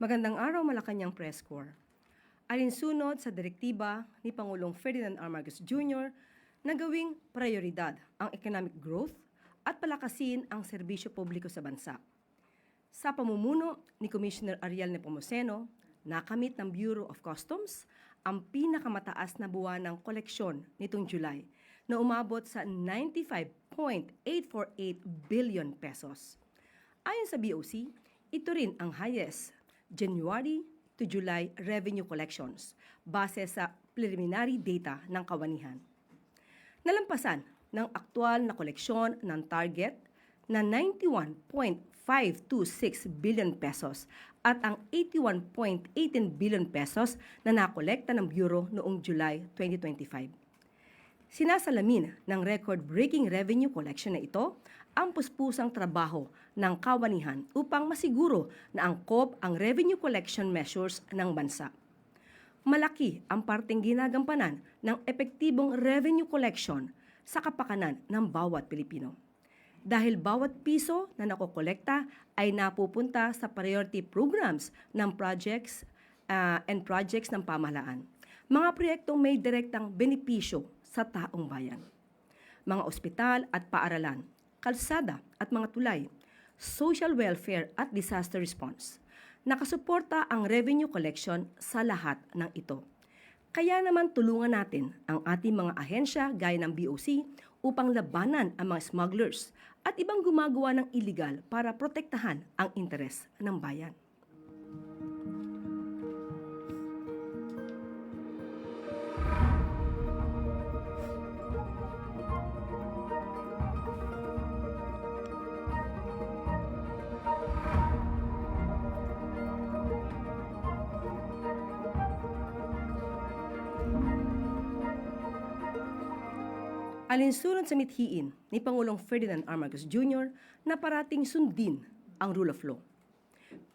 Magandang araw, Malacanang Press Corps. Alinsunod sa direktiba ni Pangulong Ferdinand R. Marcos Jr. na gawing prioridad ang economic growth at palakasin ang serbisyo publiko sa bansa. Sa pamumuno ni Commissioner Ariel Nepomuceno, nakamit ng Bureau of Customs ang pinakamataas na buwan ng koleksyon nitong July na umabot sa 95.848 billion pesos. Ayon sa BOC, ito rin ang highest January to July revenue collections base sa preliminary data ng kawanihan. Nalampasan ng aktual na koleksyon ng target na 91.526 billion pesos at ang 81.18 billion pesos na nakolekta ng Bureau noong July 2025. Sinasalamin ng record-breaking revenue collection na ito ang puspusang trabaho ng kawanihan upang masiguro na angkop ang revenue collection measures ng bansa. Malaki ang parteng ginagampanan ng epektibong revenue collection sa kapakanan ng bawat Pilipino. Dahil bawat piso na nakokolekta ay napupunta sa priority programs ng projects ng pamahalaan. Mga proyektong may direktang benepisyo sa taong bayan. Mga ospital at paaralan, kalsada at mga tulay, social welfare at disaster response. Nakasuporta ang revenue collection sa lahat ng ito. Kaya naman tulungan natin ang ating mga ahensya gaya ng BOC upang labanan ang mga smugglers at ibang gumagawa ng illegal para protektahan ang interes ng bayan. Alinsunod sa mithiin ni Pangulong Ferdinand R. Marcos Jr. na parating sundin ang rule of law.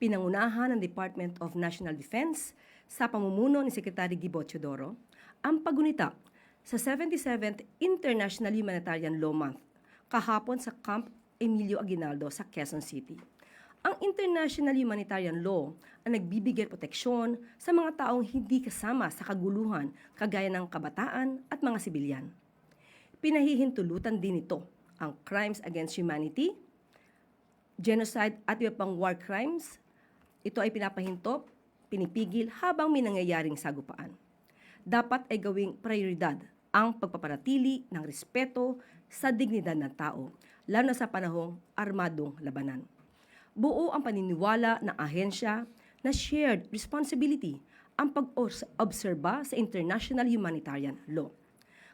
Pinangunahan ng Department of National Defense sa pamumuno ni Secretary Gibo Teodoro ang paggunita sa 77th International Humanitarian Law Month kahapon sa Camp Emilio Aguinaldo sa Quezon City. Ang International Humanitarian Law ang nagbibigay proteksyon sa mga taong hindi kasama sa kaguluhan kagaya ng kabataan at mga sibilyan. Pinahihintulutan din ito ang crimes against humanity, genocide at iba pang war crimes. Ito ay pinapahinto, pinipigil habang may nangyayaring sagupaan. Dapat ay gawing prioridad ang pagpapanatili ng respeto sa dignidad ng tao, lalo na sa panahong armadong labanan. Buo ang paniniwala ng ahensya na shared responsibility ang pag-obserba sa international humanitarian law.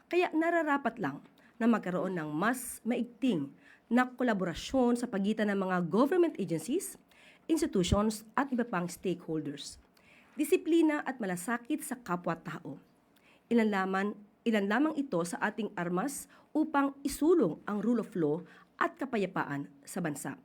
Kaya nararapat lang na magkaroon ng mas maigting na kolaborasyon sa pagitan ng mga government agencies, institutions at iba pang stakeholders. Disiplina at malasakit sa kapwa-tao. Ilan lamang ito sa ating armas upang isulong ang rule of law at kapayapaan sa bansa.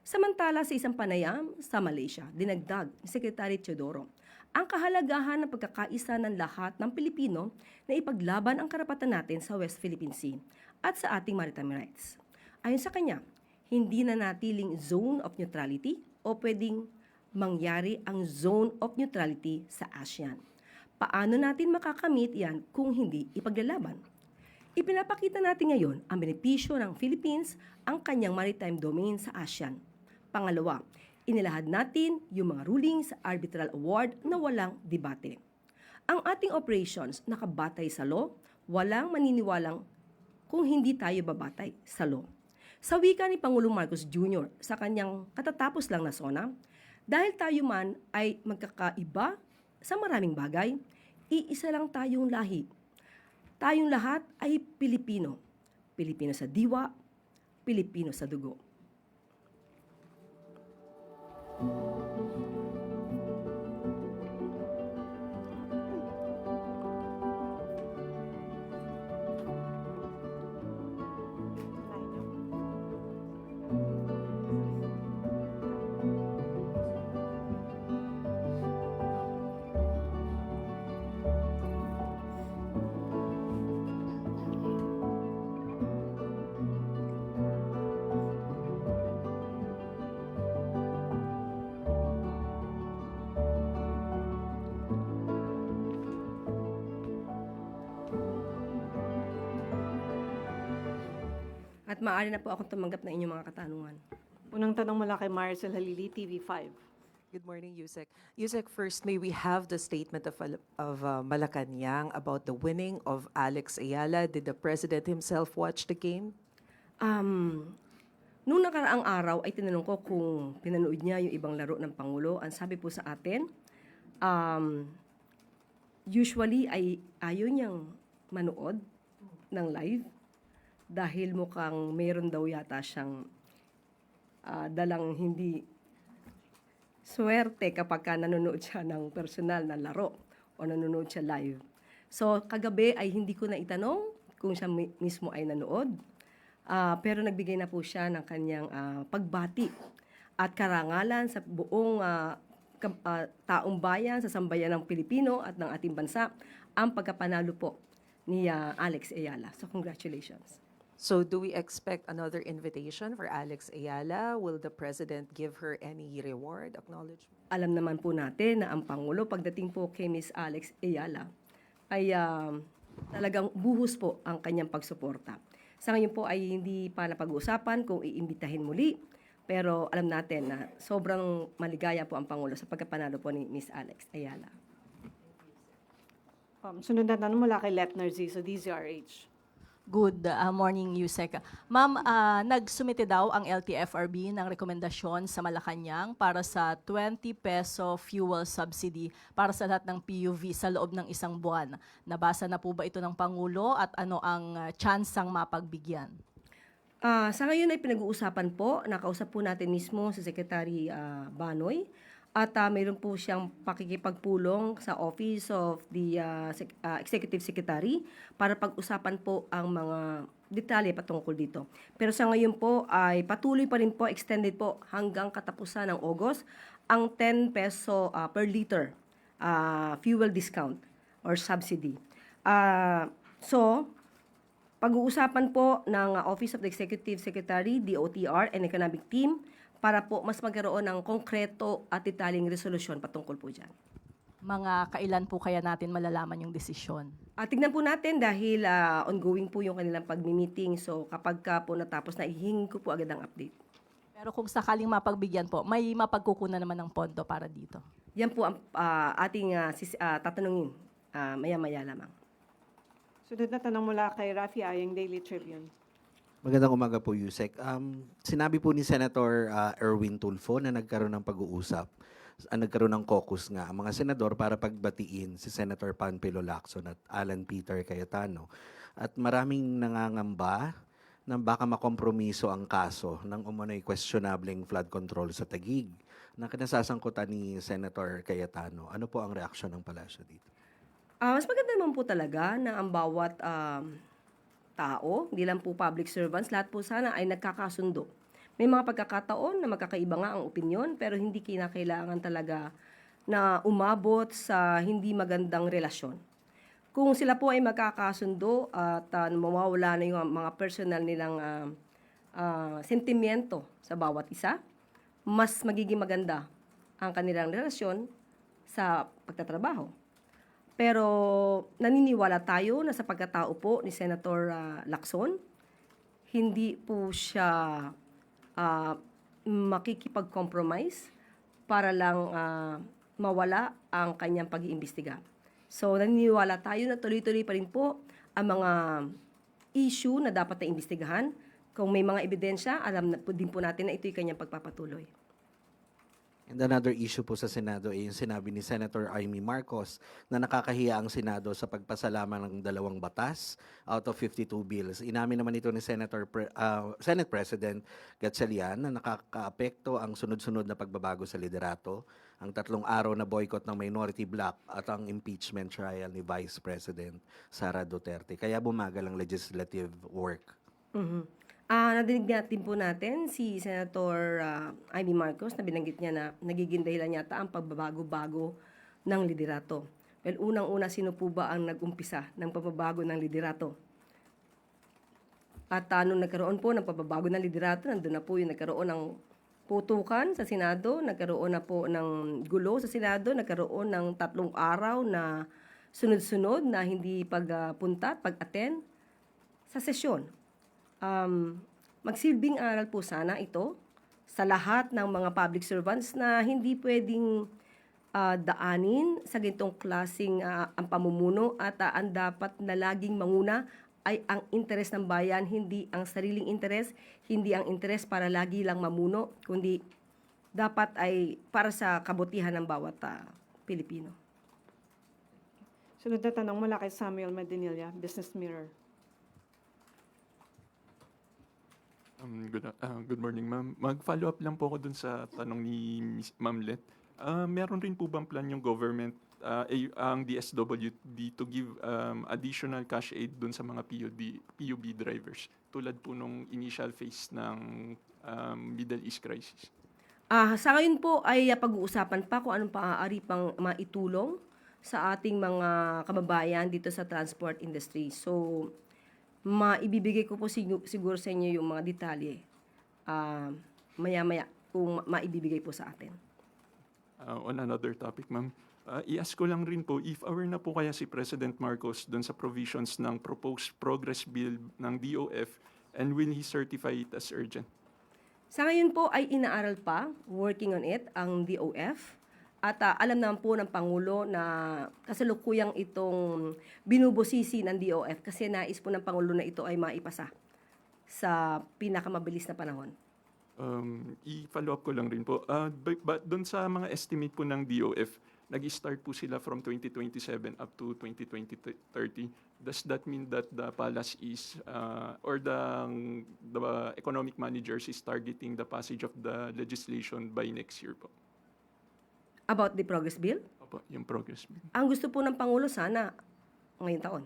Samantala sa isang panayam sa Malaysia, dinagdag ni Secretary Teodoro ang kahalagahan ng pagkakaisa ng lahat ng Pilipino na ipaglaban ang karapatan natin sa West Philippine Sea at sa ating maritime rights. Ayon sa kanya, hindi na natiling zone of neutrality o pwedeng mangyari ang zone of neutrality sa ASEAN. Paano natin makakamit yan kung hindi ipaglalaban? Ipinapakita natin ngayon ang benepisyo ng Philippines ang kanyang maritime domain sa ASEAN. Pangalawa, inilahad natin yung mga rulings sa arbitral award na walang debate. Ang ating operations nakabatay sa law, walang maniniwalang kung hindi tayo babatay sa law. Sa wika ni Pangulong Marcos Jr. sa kanyang katatapos lang na SONA, dahil tayo man ay magkakaiba sa maraming bagay, iisa lang tayong lahi. Tayong lahat ay Pilipino. Pilipino sa diwa, Pilipino sa dugo. at maaari na po akong tumanggap ng inyong mga katanungan. Unang tanong mula kay Maricel Halili, TV5. Good morning, Yusek. Yusek, first, may we have the statement of Malacanang about the winning of Alex Ayala? Did the president himself watch the game? Nung nakaraang araw ay tinanong ko kung pinanood niya yung ibang laro ng Pangulo. Ang sabi po sa atin, usually ay ayaw niyang manood ng live dahil mukhang mayroon daw yata siyang dalang hindi swerte kapag ka nanonood siya ng personal na laro o nanonood siya live. So, kagabi ay hindi ko na itanong kung siya mismo ay nanood. Pero nagbigay na po siya ng kanyang pagbati at karangalan sa buong taong bayan, sa sambayan ng Pilipino at ng ating bansa, ang pagkapanalo po ni Alex Ayala. So, congratulations. So do we expect another invitation for Alex Ayala? Will the president give her any reward, acknowledgement? Alam naman po natin na ang Pangulo, pagdating po kay Miss Alex Ayala, ay talagang buhos po ang kanyang pagsuporta. Sa ngayon po ay hindi pa napag-uusapan kung iimbitahin muli, pero alam natin na sobrang maligaya po ang Pangulo sa pagkapanalo po ni Miss Alex Ayala. Sunod na tanong mula kay Letner Z, so DZRH. Good morning, Yusek. Ma'am, nagsumite daw ang LTFRB ng rekomendasyon sa Malacanang para sa 20 peso fuel subsidy para sa lahat ng PUV sa loob ng isang buwan. Nabasa na po ba ito ng Pangulo at ano ang tsansang mapagbigyan? Sa ngayon ay pinag-uusapan po, nakausap po natin mismo si Secretary Banoy at mayroon po siyang pakikipagpulong sa Office of the Executive Secretary para pag-usapan po ang mga detalye patungkol dito. Pero sa ngayon po ay patuloy pa rin po, extended po hanggang katapusan ng August, ang 10 peso per liter fuel discount or subsidy. So, pag-uusapan po ng Office of the Executive Secretary, DOTR, and Economic Team para po mas magkaroon ng konkreto at detalyeng resolusyon patungkol po dyan. Mga kailan po kaya natin malalaman yung desisyon? Tignan po natin dahil ongoing po yung kanilang pag-meeting. So kapag ka po natapos na, ihingi ko po agad ang update. Pero kung sakaling mapagbigyan po, may mapagkukunan naman ng pondo para dito. Yan po ang ating tatanungin maya-maya lamang. Sunod na tanong mula kay Rafi Ayeng, Daily Tribune. Magandang umaga po, Yusek. Sinabi po ni Senator Erwin Tulfo na nagkaroon ng pag-uusap, nagkaroon ng caucus nga ang mga senador para pagbatiin si Senator Panfilo Lacson at Alan Peter Cayetano. At maraming nangangamba na baka makompromiso ang kaso ng umano'y questionableng flood control sa Taguig na kinasasangkutan ni Senator Cayetano. Ano po ang reaksyon ng palasyo dito? Mas maganda naman po talaga na ang bawat tao, hindi lang po public servants, lahat po sana ay nagkakasundo. May mga pagkakataon na magkakaiba nga ang opinyon, pero hindi kinakailangan talaga na umabot sa hindi magandang relasyon. Kung sila po ay magkakasundo at mawawala na yung mga personal nilang sentimiento sa bawat isa, mas magiging maganda ang kanilang relasyon sa pagtatrabaho. Pero naniniwala tayo na sa pagkatao po ni Senator Lacson, hindi po siya makikipag-compromise para lang mawala ang kanyang pag-iimbestiga. So naniniwala tayo na tuloy-tuloy pa rin po ang mga issue na dapat na imbestigahan. Kung may mga ebidensya, alam na po din po natin na ito'y kanyang pagpapatuloy. And another issue po sa Senado ay yung sinabi ni Senator Amy Marcos na nakakahiya ang Senado sa pagpasalaman ng 2 batas out of 52 bills. Inamin naman ito ni Senate President Gatchalian na nakakaapekto ang sunod-sunod na pagbabago sa liderato, ang 3 araw na boycott ng minority bloc at ang impeachment trial ni Vice President Sara Duterte. Kaya bumagal ang legislative work. Nadinig natin po natin si Senator Amy Marcos na binanggit niya na nagiging dahilan yata ang pagbabago-bago ng liderato. Well, unang-una, sino po ba ang nag-umpisa ng pagbabago ng liderato? At nung nagkaroon po ng pagbabago ng liderato, nandun na po yung nagkaroon ng putukan sa Senado, nagkaroon na po ng gulo sa Senado, nagkaroon ng 3 araw na sunod-sunod na hindi pagpunta at pag-attend sa sesyon. magsilbing aral po sana ito sa lahat ng mga public servants na hindi pwedeng daanin sa ganitong klaseng ang pamumuno at ang dapat na laging manguna ay ang interes ng bayan, hindi ang sariling interes, hindi ang interes para lagi lang mamuno, kundi dapat ay para sa kabutihan ng bawat Pilipino. Sunod na tanong mula kay Samuel Medinilla, Business Mirror. Good morning, ma'am. Mag-follow up lang po ako dun sa tanong ni Ma'am Let. Meron rin po bang plan yung government, ang DSWD to give additional cash aid dun sa mga PUB drivers tulad po nung initial phase ng Middle East crisis? Sa ngayon po ay pag-uusapan pa kung anong maaari pang maitulong sa ating mga kababayan dito sa transport industry. So, maibibigay ko po siguro sa inyo yung mga detalye maya-maya kung maibibigay po sa atin. On another topic, ma'am, i-ask ko lang rin po, if aware na po kaya si President Marcos doon sa provisions ng proposed progress bill ng DOF and will he certify it as urgent? Sa ngayon po ay inaaral pa, working on it, ang DOF. At alam naman po ng Pangulo na kasalukuyang itong binubusisi ng DOF kasi nais po ng Pangulo na ito ay maipasa sa pinakamabilis na panahon. I-follow up ko lang rin po. But doon sa mga estimate po ng DOF, nag-start po sila from 2027 up to 2030. Does that mean that the palace is, or the economic managers is targeting the passage of the legislation by next year po? About the progress bill, Opo, yung progress bill. ang gusto po ng Pangulo sana ngayong taon.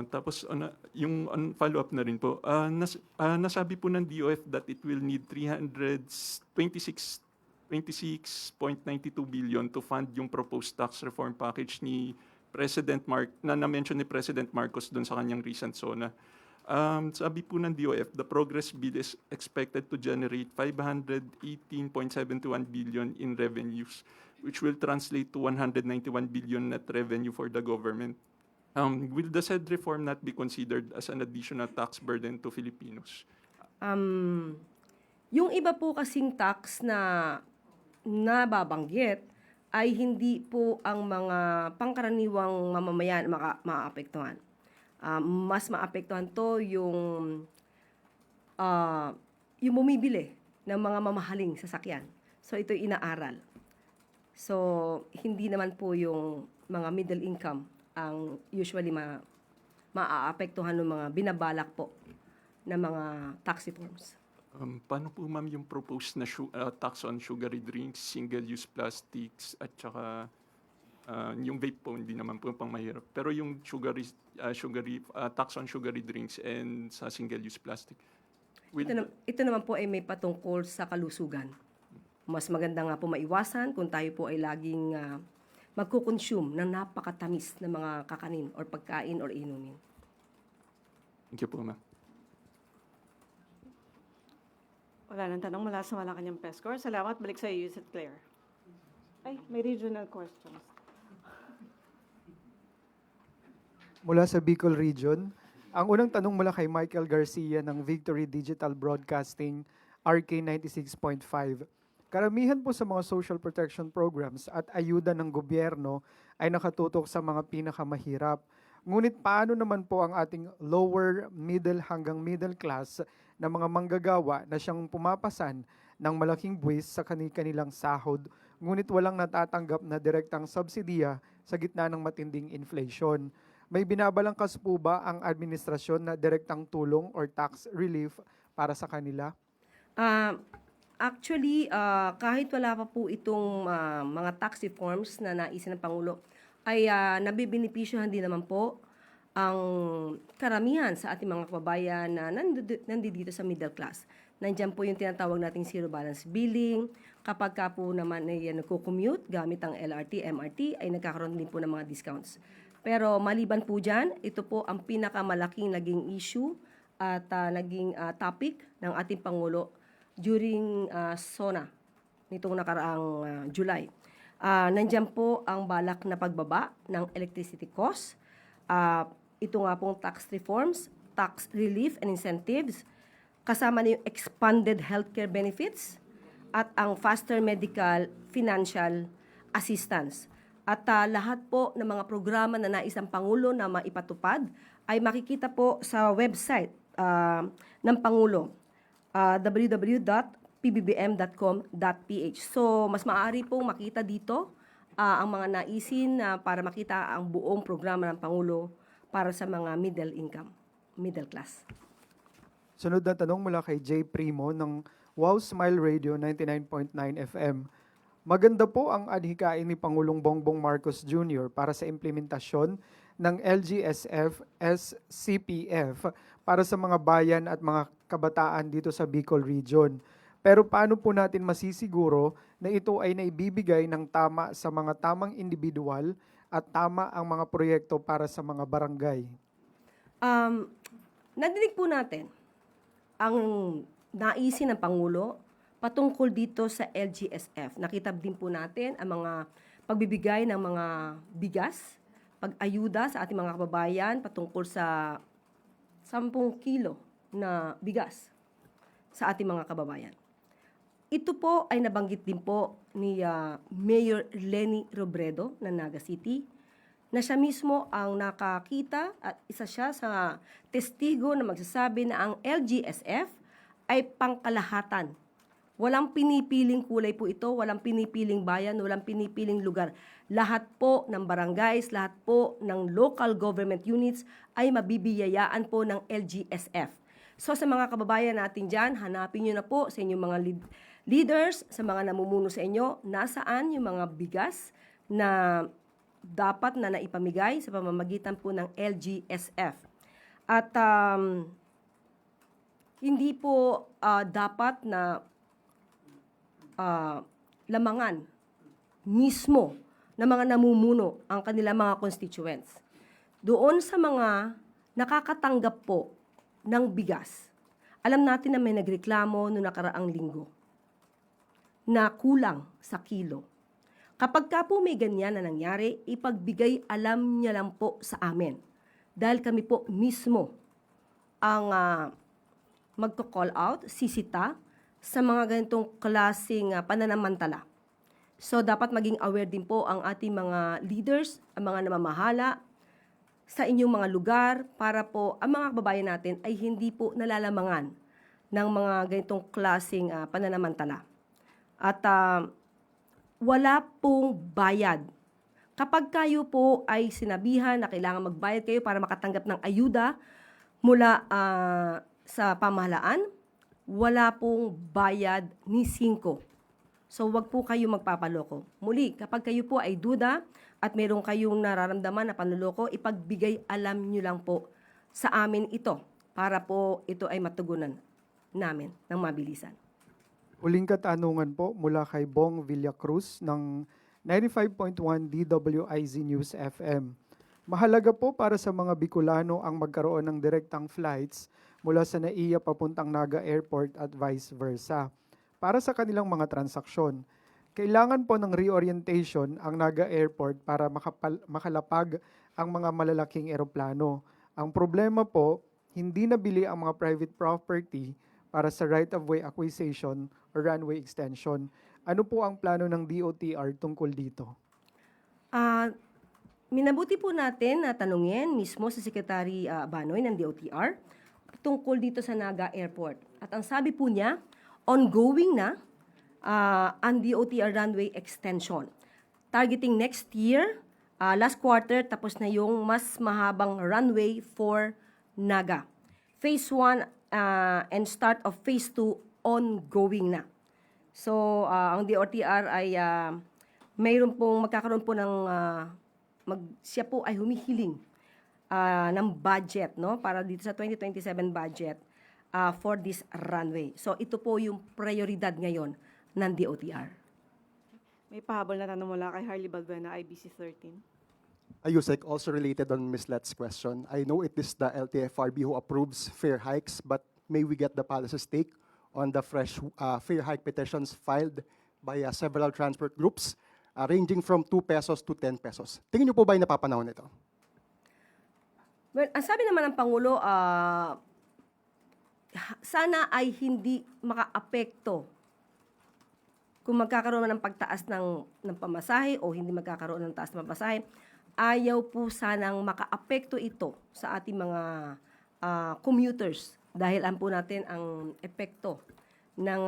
Tapos yung follow-up na rin po, nasabi po ng DOF that it will need 26.92 billion to fund yung proposed tax reform package ni President na-mention ni President Marcos doon sa kanyang recent SONA. Sabi po ng DOF, the progress bill is expected to generate 518.71 billion in revenues, which will translate to 191 billion net revenue for the government. Will the said reform not be considered as an additional tax burden to Filipinos? Yung iba po kasing tax na nababanggit ay hindi po ang mga pangkaraniwang mamamayan maapektuhan. Mas maapektuhan to yung bumibili ng mga mamahaling sasakyan. So ito inaaral. So hindi naman po yung mga middle income ang usually maaapektuhan ng mga binabalak po na mga tax reforms. Paano po ma'am yung proposed na tax on sugary drinks, single-use plastics, at saka yung vape po, hindi naman po pang mahirap. Pero yung tax on sugary drinks and sa single-use plastic. Ito naman po ay may patungkol sa kalusugan. Mas maganda nga po maiwasan kung tayo po ay laging magkukonsume ng napakatamis na mga kakanin or pagkain or inumin. Thank you po ma'am. Wala nang tanong mula sa Malacanang Press Corps. Salamat. Balik sa iyo, Yusek Claire. Ay, may regional questions. Mula sa Bicol Region, ang unang tanong mula kay Michael Garcia ng Victory Digital Broadcasting, RK 96.5. Karamihan po sa mga social protection programs at ayuda ng gobyerno ay nakatutok sa mga pinakamahirap. Ngunit paano naman po ang ating lower, middle hanggang middle class na mga manggagawa na siyang pumapasan ng malaking buwis sa kanilang sahod, ngunit walang natatanggap na direktang subsidiya sa gitna ng matinding inflation? May binabalangkas po ba ang administrasyon na direktang tulong or tax relief para sa kanila? Actually, kahit wala pa po itong mga tax reforms na naisin ng Pangulo, ay nabibenepisyohan din naman po ang karamihan sa ating mga kababayan na nandito sa middle class. Nandiyan po yung tinatawag nating zero balance billing. Kapag ka po naman ay nagko-commute gamit ang LRT, MRT, ay nagkakaroon din po ng mga discounts. Pero maliban po dyan, ito po ang pinakamalaking naging issue at naging topic ng ating Pangulo during SONA nitong nakaraang July. Nandiyan po ang balak na pagbaba ng electricity cost. Ito nga pong tax reforms, tax relief and incentives, kasama na yung expanded healthcare benefits, at ang faster medical financial assistance. At lahat po ng mga programa na nais ng Pangulo na maipatupad ay makikita po sa website ng Pangulo, www.pbbm.com.ph. So, mas maaari pong makita dito ang mga naisin para makita ang buong programa ng Pangulo para sa mga middle income, middle class. Sunod na tanong mula kay Jay Primo ng Wow Smile Radio 99.9 FM. Maganda po ang adhikain ni Pangulong Bongbong Marcos Jr. para sa implementasyon ng LGSF SCPF para sa mga bayan at mga kabataan dito sa Bicol Region. Pero paano po natin masisiguro na ito ay naibibigay ng tama sa mga tamang individual at tama ang mga proyekto para sa mga barangay? Nadinig po natin ang naisin ng Pangulo patungkol dito sa LGSF. Nakita din po natin ang mga pagbibigay ng mga bigas, pag-ayuda sa ating mga kababayan patungkol sa 10 kilo na bigas sa ating mga kababayan. Ito po ay nabanggit din po ni Mayor Leni Robredo ng Naga City, na siya mismo ang nakakita at isa siya sa testigo na magsasabi na ang LGSF ay pangkalahatan. Walang pinipiling kulay po ito, walang pinipiling bayan, walang pinipiling lugar. Lahat po ng barangays, lahat po ng local government units ay mabibiyayaan po ng LGSF. So sa mga kababayan natin dyan, hanapin nyo na po sa inyong mga leaders, sa mga namumuno sa inyo, nasaan yung mga bigas na dapat na naipamigay sa pamamagitan po ng LGSF. At hindi po dapat na lamangan mismo ng mga namumuno ang kanilang mga constituents. Doon sa mga nakakatanggap po ng bigas, alam natin na may nagreklamo noong nakaraang linggo na kulang sa kilo. Kapag ka po may ganyan na nangyari, ipagbigay alam niya lang po sa amin. Dahil kami po mismo ang magko-call out, sisita, sa mga ganitong klaseng pananamantala. So, dapat maging aware din po ang ating mga leaders, ang mga namamahala sa inyong mga lugar para po ang mga kababayan natin ay hindi po nalalamangan ng mga ganitong klaseng pananamantala. At wala pong bayad. Kapag kayo po ay sinabihan na kailangan magbayad kayo para makatanggap ng ayuda mula sa pamahalaan, wala pong bayad ni 5. So, wag po kayo magpapaloko. Muli, kapag kayo po ay duda at meron kayong nararamdaman na panloloko, ipagbigay alam nyo lang po sa amin ito para po ito ay matugunan namin ng mabilisan. Huling katanungan po mula kay Bong Villacruz ng 95.1 DWIZ News FM. Mahalaga po para sa mga Bicolano ang magkaroon ng direktang flights mula sa NAIA papuntang Naga Airport at vice versa. Para sa kanilang mga transaksyon, kailangan po ng reorientation ang Naga Airport para makalapag ang mga malalaking eroplano. Ang problema po, hindi nabili ang mga private property para sa right-of-way acquisition o runway extension. Ano po ang plano ng DOTR tungkol dito? Minabuti po natin na tanungin mismo sa Secretary Banoy ng DOTR tungkol dito sa Naga Airport. At ang sabi po niya, ongoing na ang DOTR runway extension. Targeting next year, last quarter, tapos na yung mas mahabang runway for Naga. Phase 1 and start of Phase 2 ongoing na. So, ang DOTR ay magkakaroon po ng, siya po ay humihiling ng budget, no, para dito sa 2027 budget for this runway. So, ito po yung prioridad ngayon ng DOTR. May pahabol na tanong mula kay Harley Balbuena, IBC 13. Ayusek, also related on Ms. Let's question. I know it is the LTFRB who approves fare hikes, but may we get the palace's take on the fresh fare hike petitions filed by several transport groups ranging from 2 pesos to 10 pesos? Tingin niyo po ba ay napapanahon ito? Well, ang sabi naman ng Pangulo, sana ay hindi makaapekto kung magkakaroon man ng pagtaas ng pamasahe o hindi magkakaroon ng taas ng pamasahe. Ayaw po sanang makaapekto ito sa ating mga commuters dahil alam po natin ang epekto ng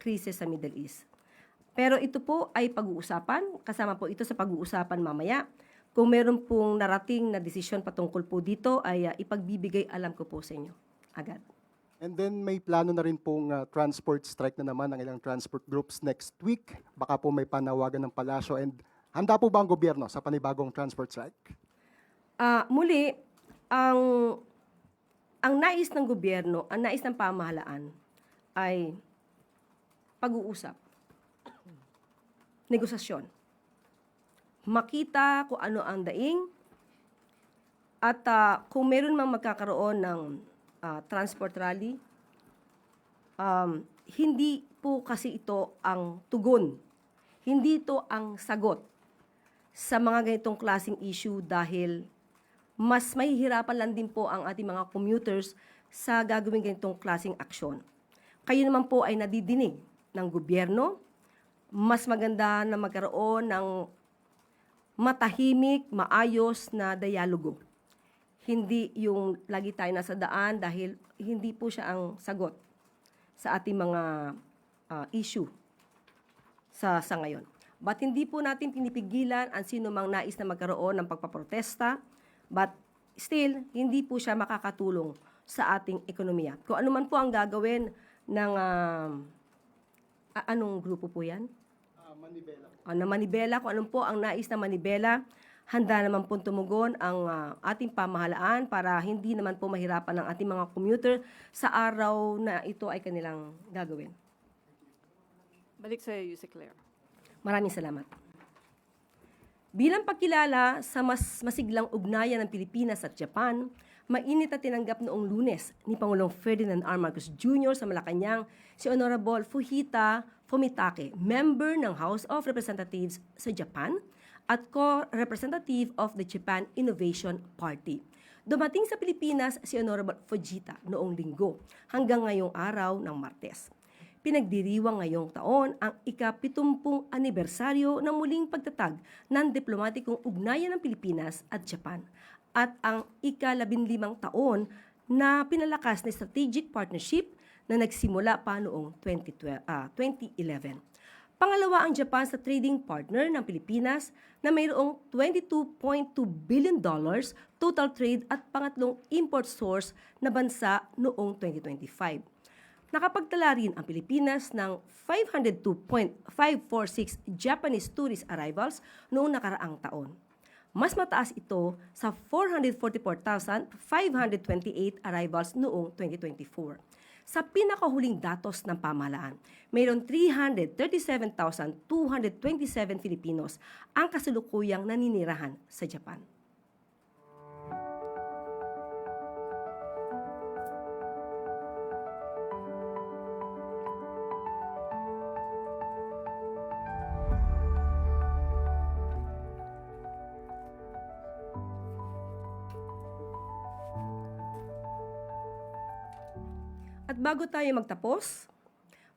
krisis sa Middle East. Pero ito po ay pag-uusapan, kasama po ito sa pag-uusapan mamaya. Kung meron pong narating na desisyon patungkol po dito, ay ipagbibigay alam ko po sa inyo agad. And then may plano na rin pong transport strike na naman ng ilang transport groups next week. Baka po may panawagan ng palasyo. And handa po ba ang gobyerno sa panibagong transport strike? Muli, ang nais ng gobyerno, ang nais ng pamahalaan ay pag-uusap, negosasyon. Makita kung ano ang daing at kung meron mang magkakaroon ng transport rally, hindi po kasi ito ang tugon. Hindi ito ang sagot sa mga ganitong klaseng issue dahil mas mahihirapan lang din po ang ating mga commuters sa gagawin ganitong klaseng aksyon. Kayo naman po ay nadidinig ng gobyerno, mas maganda na magkaroon ng matahimik, maayos na dialogo. Hindi yung lagi tayo nasa daan dahil hindi po siya ang sagot sa ating mga issue sa ngayon. But hindi po natin pinipigilan ang sino mang nais na magkaroon ng pagpaprotesta, but still, hindi po siya makakatulong sa ating ekonomiya. Kung ano man po ang gagawin ng, anong grupo po yan? Manibela. Na Manibela, kung anong po ang nais na Manibela, handa naman po tumugon ang ating pamahalaan para hindi naman po mahirapan ang ating mga commuter sa araw na ito ay kanilang gagawin. Balik sa Yusek Claire. Maraming salamat. Bilang pagkilala sa mas masiglang ugnayan ng Pilipinas at Japan, mainit na tinanggap noong Lunes ni Pangulong Ferdinand R. Marcos Jr. sa Malacanang si Honorable Fujita Fumitake, member ng House of Representatives sa Japan at co-representative of the Japan Innovation Party. Dumating sa Pilipinas si Honorable Fujita noong Linggo hanggang ngayong araw ng Martes. Pinagdiriwang ngayong taon ang ika-70 anibersaryo ng muling pagtatag ng diplomatikong ugnayan ng Pilipinas at Japan at ang ika-15 taon na pinalakas na strategic partnership na nagsimula pa noong 2011. Pangalawa ang Japan sa trading partner ng Pilipinas na mayroong $22.2 billion total trade at pangatlong import source na bansa noong 2025. Nakapagtala rin ang Pilipinas ng 502.546 Japanese tourist arrivals noong nakaraang taon. Mas mataas ito sa 444,528 arrivals noong 2024. Sa pinakahuling datos ng pamahalaan, mayroon 337,227 Filipinos ang kasalukuyang naninirahan sa Japan. At bago tayo magtapos,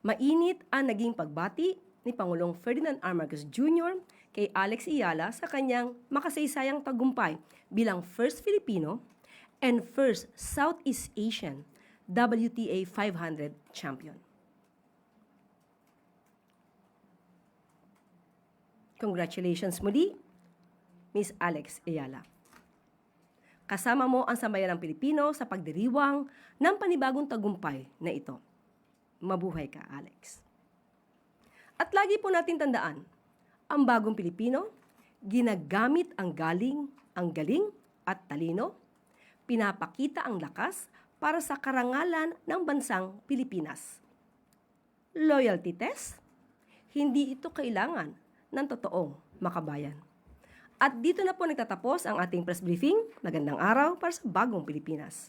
mainit ang naging pagbati ni Pangulong Ferdinand R. Marcos Jr. kay Alex Ayala sa kanyang makasaysayang tagumpay bilang first Filipino and first Southeast Asian WTA 500 champion. Congratulations muli, Miss Alex Ayala. Kasama mo ang sambayan ng Pilipino sa pagdiriwang ng panibagong tagumpay na ito. Mabuhay ka, Alex. At lagi po natin tandaan, ang bagong Pilipino, ginagamit ang galing at talino, pinapakita ang lakas para sa karangalan ng bansang Pilipinas. Loyalty test? Hindi ito kailangan ng totoong makabayan. At dito na po nagtatapos ang ating press briefing. Magandang araw para sa bagong Pilipinas.